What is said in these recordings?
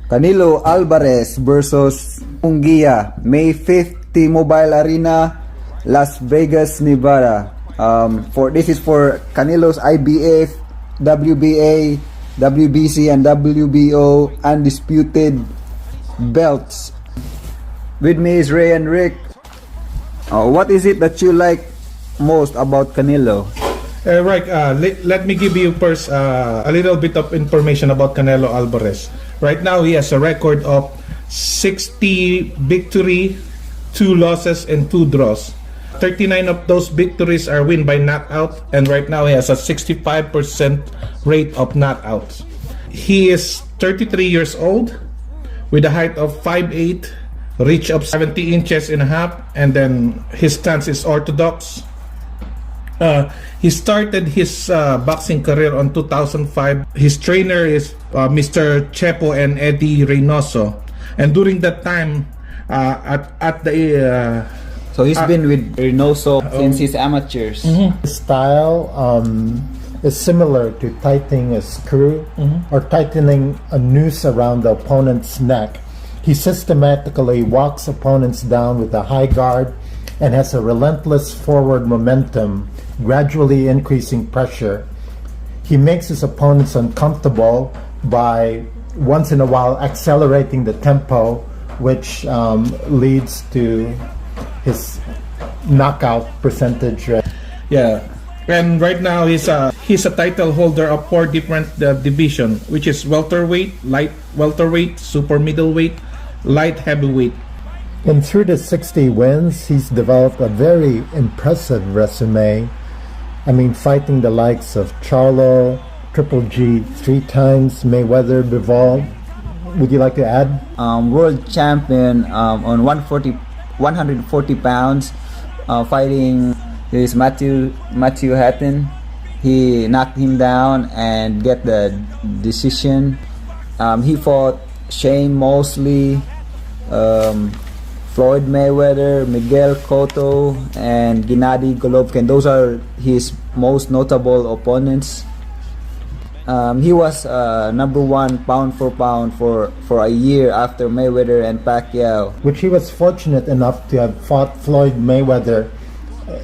Canelo Alvarez versus Munguia, May 5th, T-Mobile Arena, Las Vegas, Nevada. This is for Canelo's IBF, WBA, WBC, and WBO undisputed belts. With me is Ray and Rick. What is it that you like most about Canelo? Right, let me give you first a little bit of information about Canelo Alvarez. Right now, he has a record of 60 victory, 2 losses, and 2 draws. 39 of those victories are win by knockout, and right now he has a 65% rate of knockouts. He is 33 years old with a height of 5'8", reach of 70 inches and a half, and then his stance is orthodox. He started his boxing career on 2005. His trainer is Mr. Chepo and Eddie Reynoso, and during that time, So he's been with Reynoso since his amateurs. His style is similar to tightening a screw or tightening a noose around the opponent's neck. He systematically walks opponents down with a high guard and has a relentless forward momentum, gradually increasing pressure. He makes his opponents uncomfortable by once in a while accelerating the tempo, which leads to his knockout percentage. Yeah, and right now he's a title holder of 4 different division, which is welterweight, light welterweight, super middleweight, light heavyweight. And through the 60 wins, he's developed a very impressive resume. I mean, fighting the likes of Charlo, Triple G 3 times, Mayweather, Bivol. Would you like to add? World champion on 140 pounds, fighting is Matthew Hatton. He knocked him down and get the decision. He fought Shane Mosley, Floyd Mayweather, Miguel Cotto, and Gennady Golovkin. Those are his most notable opponents. He was number 1 pound for pound for a year after Mayweather and Pacquiao. Which he was fortunate enough to have fought Floyd Mayweather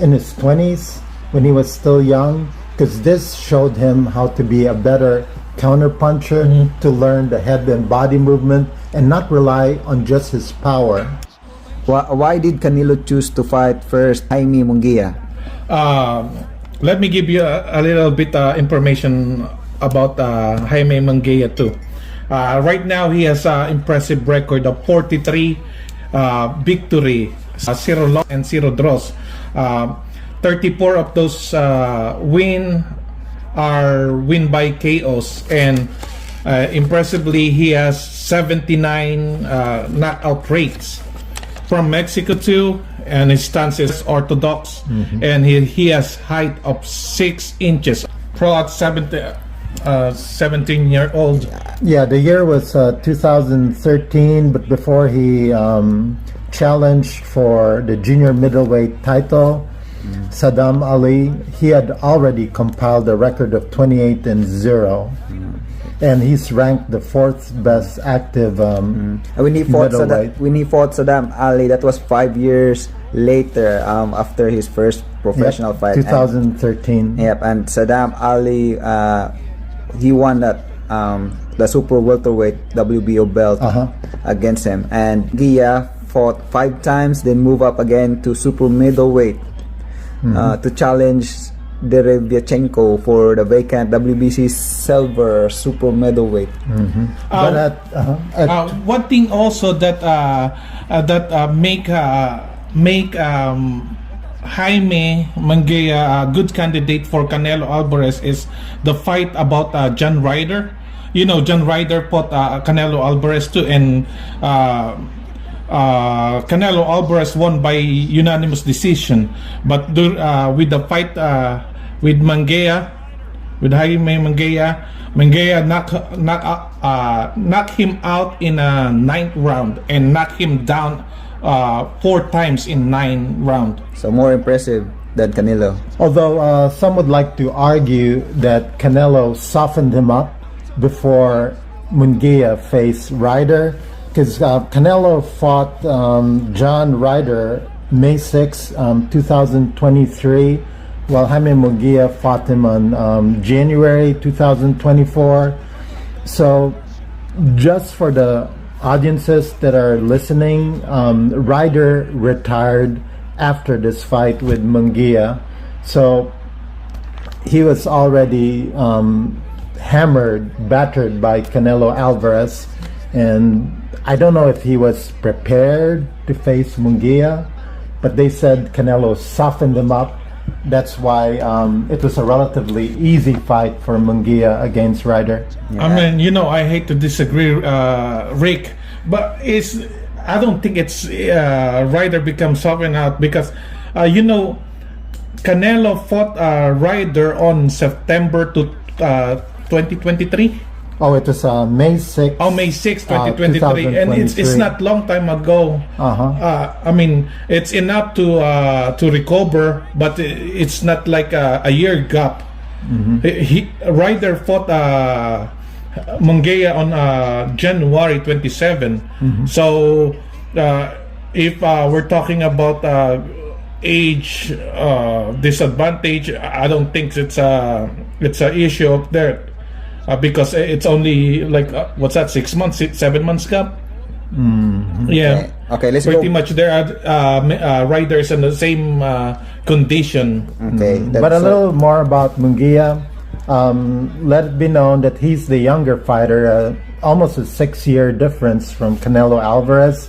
in his 20s when he was still young, because this showed him how to be a better counterpuncher, to learn the head and body movement and not rely on just his power. Why did Canelo choose to fight first Jaime Munguia? Let me give you a little bit information about Jaime Munguia too. Right now he has an impressive record of 43 victory, 0 loss and 0 draws. 34 of those win by KOs, and impressively he has 79 knockout rates. From Mexico too, and his stance is orthodox, and he has height of 6 inches. Pro 17-year-old. Yeah, the year was 2013, but before he challenged for the junior middleweight title, Saddam Ali, he had already compiled a record of 28-0. And he's ranked the 4th best active when he fought Saddam Ali, that was 5 years later, after his first professional fight, 2013. And Saddam Ali, he won that the super welterweight WBO belt against him. And Gia fought 5 times, then move up again to super middleweight to challenge Derevyachenko for the vacant WBC silver super middleweight. One thing also that make Jaime Munguia a good candidate for Canelo Alvarez is the fight about John Ryder. You know, John Ryder fought Canelo Alvarez too, and Canelo Alvarez won by unanimous decision. But with the fight with Munguia, with Jaime Munguia, knocked him out in a 9th round and knocked him down 4 times in 9 rounds. So more impressive than Canelo. Although some would like to argue that Canelo softened him up before Munguia face Ryder, because Canelo fought John Ryder May 6, 2023, while Jaime Munguia fought him on January 2024. So just for the audiences that are listening, Ryder retired after this fight with Munguia. So he was already hammered, battered by Canelo Alvarez, and I don't know if he was prepared to face Munguia, but they said Canelo softened him up. That's why it was a relatively easy fight for Munguia against Ryder. I mean, I hate to disagree, Rick, but I don't think it's Ryder becomes softened out because, Canelo fought Ryder on September 2023. Oh, it was May 6th. Oh, May 6, 2023. And it's not long time ago. I mean, it's enough to recover, but it's not like a year gap. Ryder fought Munguia on January 27. So if we're talking about age disadvantage, I don't think it's a issue up there. Because it's only like 6 months, 7 months gap. Yeah. Okay, let's pretty go. much there are riders in the same condition. Okay, but a little more about Munguia. Let it be known that he's the younger fighter, almost a 6-year difference from Canelo Alvarez.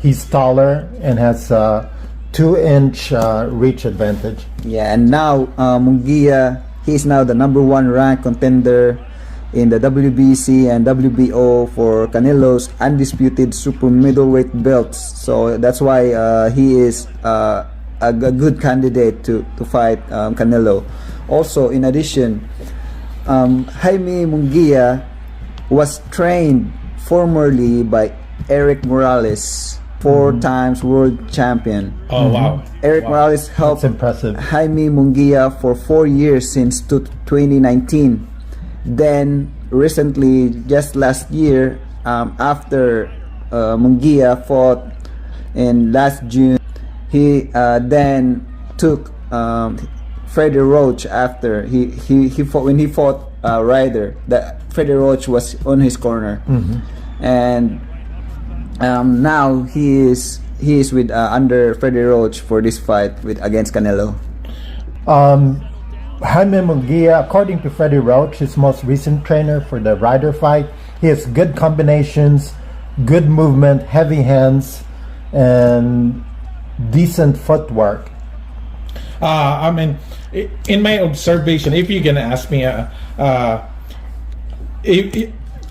He's taller and has a 2-inch reach advantage. Yeah, and now Munguia, he's now the number 1 ranked contender in the WBC and WBO for Canelo's undisputed super middleweight belts. So that's why he is a good candidate to fight Canelo. Also, in addition, Jaime Munguia was trained formerly by Eric Morales, 4 times world champion. Oh, wow. Eric Morales helped That's impressive. Jaime Munguia for 4 years since 2019. Then recently, just last year, after Munguia fought in last June, he then took Freddie Roach after he fought when he fought Ryder. That Freddie Roach was on his corner, and now he is with under Freddie Roach for this fight against Canelo. Jaime Munguia, according to Freddie Roach, his most recent trainer for the Ryder fight, he has good combinations, good movement, heavy hands, and decent footwork. I mean, in my observation, if you're gonna ask me,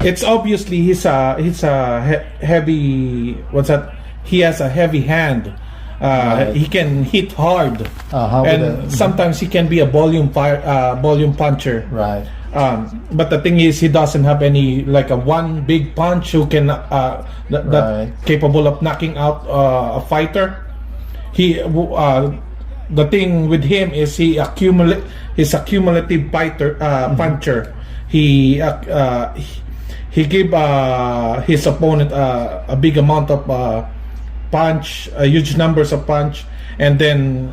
it's obviously he's a heavy. What's that? He has a heavy hand. Right. He can hit hard, and sometimes he can be a volume puncher. Right. But the thing is, he doesn't have any like a one big punch who can that capable of knocking out a fighter. The thing with him is he's a cumulative fighter puncher. He give his opponent a big amount of punch, huge numbers of punch, and then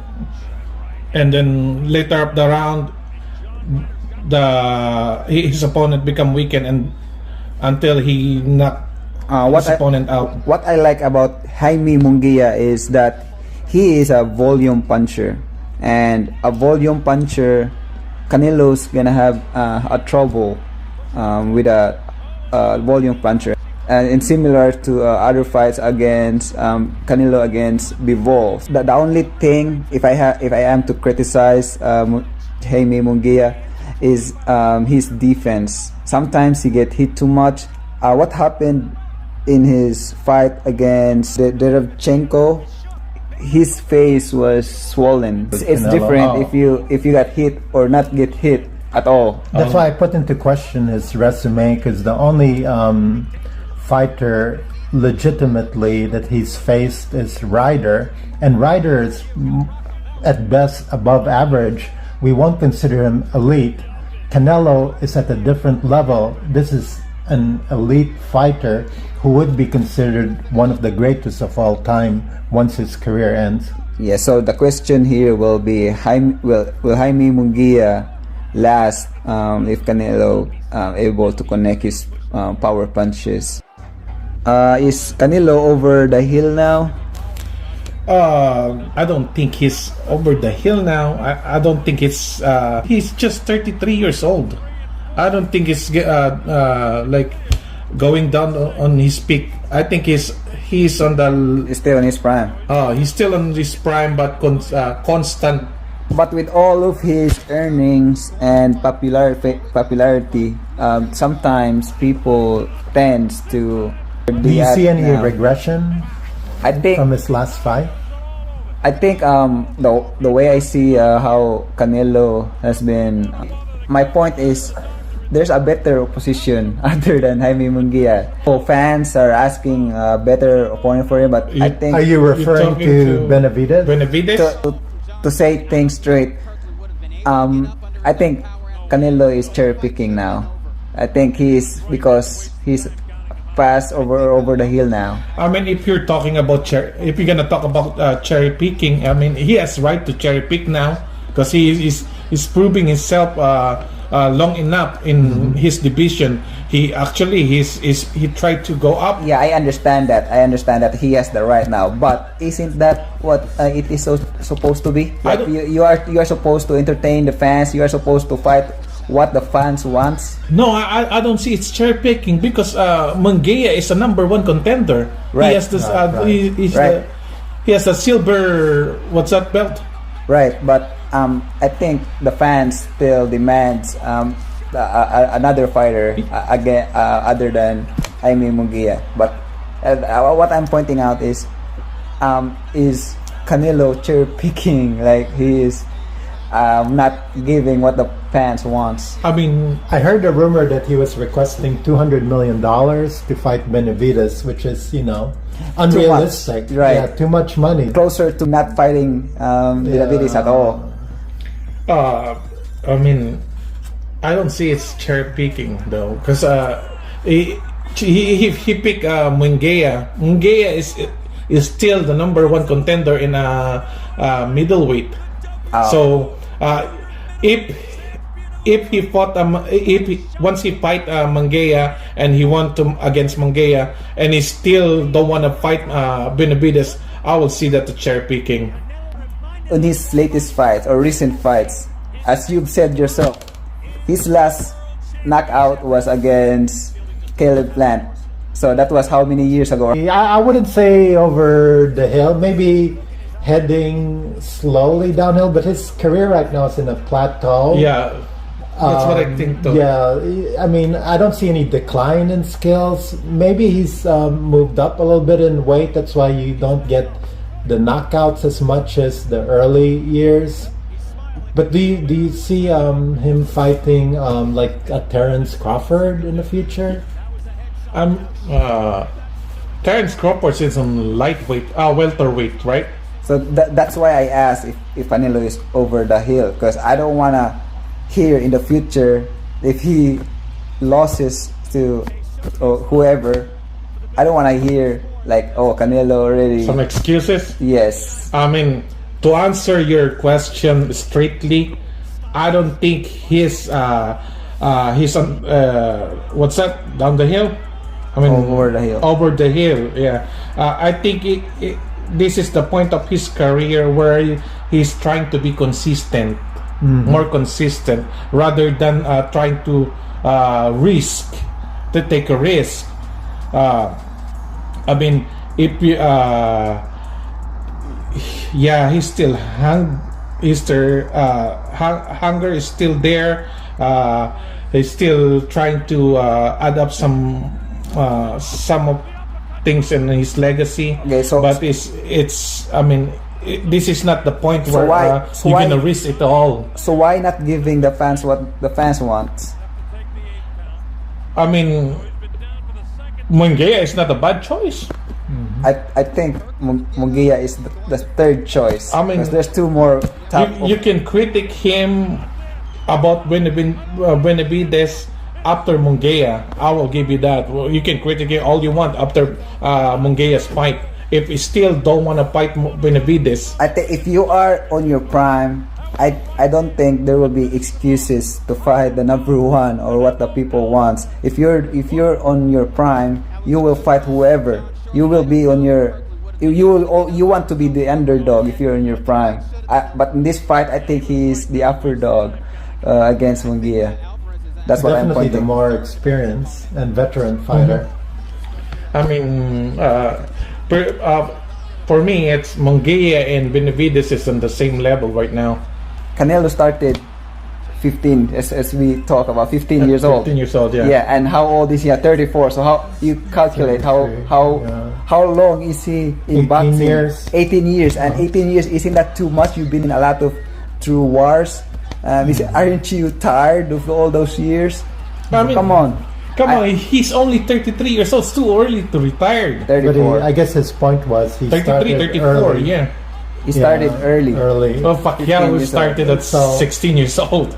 later up the round, his opponent become weakened and until he knock his opponent out. What I like about Jaime Munguia is that he is a volume puncher, and a volume puncher, Canelo's gonna have a trouble with a volume puncher. And similar to other fights against Canelo against Bivol. The only thing, if I am to criticize Jaime Munguia, is his defense. Sometimes he get hit too much. What happened in his fight against Derevchenko? His face was swollen. It's different if you got hit or not get hit at all. That's why I put into question his resume, because the only fighter legitimately that he's faced is Ryder, and Ryder is at best above average. We won't consider him elite. Canelo is at a different level. This is an elite fighter who would be considered one of the greatest of all time once his career ends. Yeah, so the question here will be, will Jaime Munguia last if Canelo able to connect his power punches? Is Canelo over the hill now? I don't think he's over the hill now. I don't think he's just 33 years old. I don't think he's like going down on his peak. I think he's on the. He's still in his prime. He's still on his prime, but constant. But with all of his earnings and popularity, sometimes people tends to. Do you see any regression I think from his last fight? I think the way I see how Canelo has been. My point is, there's a better opposition other than Jaime Munguia. So fans are asking a better opponent for him, but I think. Are you referring to Benavidez? Benavidez? To say things straight, I think Canelo is cherry picking now. I think because he's passed over the hill now. I mean, if you're talking about if you're gonna talk about cherry picking, I mean, he has right to cherry pick now because he's proving himself long enough in his division. He tried to go up. Yeah, I understand that. He has the right now, but isn't that what it is supposed to be? Like you are supposed to entertain the fans. You are supposed to fight what the fans wants. No, I don't see it's cherry picking because Munguia is a number 1 contender. Right. He has this. He has a silver. What's that belt? Right, but I think the fans still demands another fighter again other than Jaime Munguia. But what I'm pointing out is Canelo cherry picking, like he is not giving what the fans wants. I mean, I heard a rumor that he was requesting $200 million to fight Benavidez, which is, unrealistic. Right. Yeah, too much money. Closer to not fighting Benavidez at all. I mean, I don't see it's cherry picking though, because he picked Munguia. Munguia is still the number 1 contender in middleweight. So if he fought once he fight Munguia and he won against Munguia and he still don't want to fight Benavidez, I will see that the cherry picking. In his latest fights or recent fights, as you've said yourself, his last knockout was against Caleb Plant. So that was how many years ago? I wouldn't say over the hill, maybe heading slowly downhill, but his career right now is in a plateau. Yeah, that's what I think though. Yeah, I mean, I don't see any decline in skills. Maybe he's moved up a little bit in weight. That's why you don't get the knockouts as much as the early years. But do you see him fighting like a Terence Crawford in the future? Terence Crawford is on welterweight, right? So that's why I asked if Canelo is over the hill, because I don't want to hear in the future if he loses to whoever. I don't want to hear like, oh, Canelo already. Some excuses? Yes. I mean, to answer your question straightly, I don't think he's on what's that, down the hill? I mean, over the hill. Over the hill, yeah. I think this is the point of his career where he's trying to be consistent, more consistent, rather than trying to take a risk. I mean, if you, yeah, he's still hunger is still there. He's still trying to add up some of things in his legacy. Okay, so but it's I mean, this is not the point so where you're gonna risk it all. So why not giving the fans what the fans want? I mean, Munguia is not a bad choice. I think Munguia is the third choice. I mean, there's two more. You can critique him about Benavidez after Munguia. I will give you that. Well, you can criticate all you want after Munguia's fight. If you still don't want to fight Benavides, I think if you are on your prime, I don't think there will be excuses to fight the number one or what the people wants. If you're on your prime, you will fight whoever. You will be on your you want to be the underdog if you're in your prime. But in this fight, I think he's the upper dog against Munguia. That's what I'm Definitely pointing. the more experienced and veteran fighter. I mean, for me, it's Munguia and Benavides is on the same level right now. Canelo started 15, as we talk about, 15 years old. 15 years old, yeah. Yeah, and how old is he? 34. So how you calculate how long is he in 18 boxing? years. 18 years, and 18 years, isn't that too much? You've been in a lot of true wars. Aren't you tired of all those years? I mean, Come on, he's only 33 years old. It's too early to retire. 34. I guess his point was he 33, started 34, early. yeah. He started early. Well, Pacquiao 15 years started old. at So- 16 years old.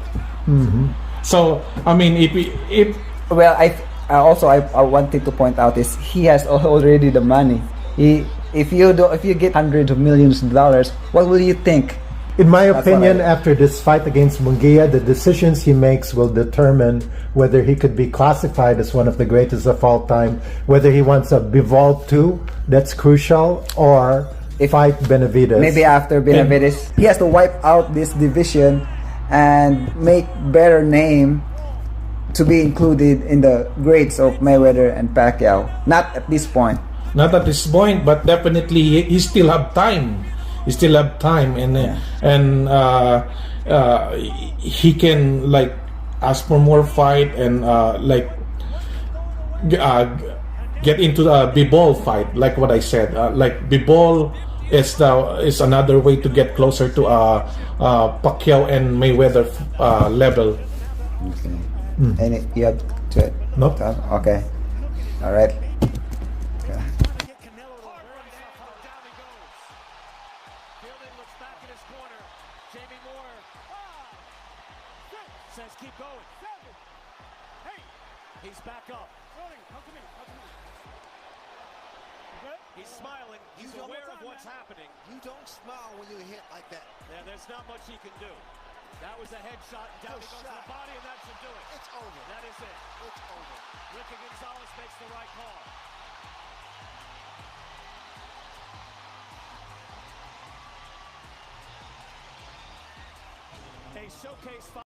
So, I mean, if Well, I wanted to point out is he has already the money. If you get hundreds of millions of dollars, what will you think? In my That's opinion, what after this fight against Munguia, the decisions he makes will determine whether he could be classified as one of the greatest of all time, whether he wants a Bivol 2, that's crucial, or fight Benavides. Maybe after Benavides, he has to wipe out this division and make better name to be included in the grades of Mayweather and Pacquiao. Not at this point. not at this point, but definitely he still have time. He still have time, and he can like ask for more fight and get into the Bivol fight, like what I said. Like Bivol is another way to get closer to Pacquiao and Mayweather level. Okay. Any you have to Nope. Okay. All right. Okay. Fielding looks back in his corner. Jaime Moore says keep going. Hey, he's back up. He's smiling. He's aware of what's happening. You don't smile when you hit like that. Yeah, there's not much he can do. That was a headshot. Down he goes to the body, and that should do it. It's over. That is it. It's over. Ricky Gonzalez makes the right call. A showcase fight.